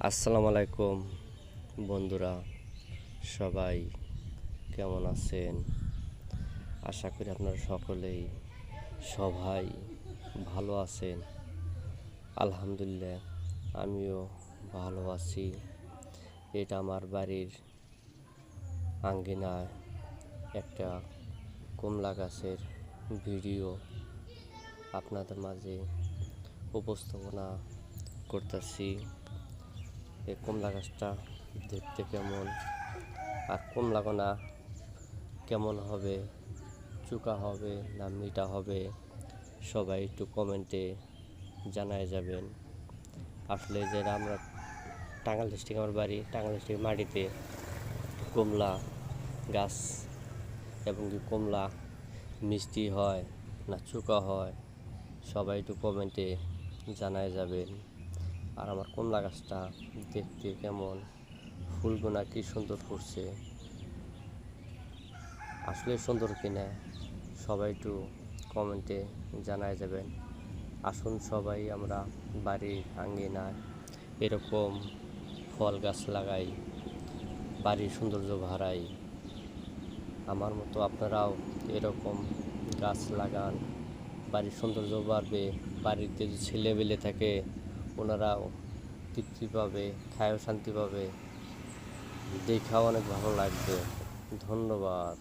আসসালামু আলাইকুম বন্ধুরা, সবাই কেমন আছেন? আশা করি আপনারা সকলেই সবাই ভালো আছেন। আলহামদুলিল্লাহ, আমিও ভালো আছি। এটা আমার বাড়ির আঙ্গিনায় একটা কমলা গাছের ভিডিও আপনাদের মাঝে উপস্থাপনা করতেছি। এই কমলা গাছটা দেখতে কেমন, আর কমলাগোনা কেমন হবে, চুকা হবে না মিঠা হবে, সবাই একটু কমেন্টে জানায় যাবেন। আসলে যেটা আমরা টাঙ্গাইল ডিস্ট্রিক্ট, আমার বাড়ি টাঙ্গাইল ডিস্ট্রিক্ট মাটিতে কমলা গাছ, এবং কি কমলা মিষ্টি হয় না চুকা হয়, সবাই একটু কমেন্টে জানায় যাবেন। আর আমার কমলা গাছটা দেখতে কেমন, ফুলগুনা কি সুন্দর ফুটছে, আসলে সুন্দর কিনা সবাই একটু কমেন্টে জানায় যাবেন। আসুন সবাই আমরা বাড়ির আঙ্গিনায় এরকম ফল গাছ লাগাই, বাড়ির সৌন্দর্য বাড়াই। আমার মতো আপনারাও এরকম গাছ লাগান, বাড়ির সৌন্দর্য বাড়বে। বাড়িতে যে ছেলেবেলে থাকে ওনারাও তৃপ্তি পাবে, খায়ও শান্তি পাবে, দেখাও অনেক ভালো লাগবে। ধন্যবাদ।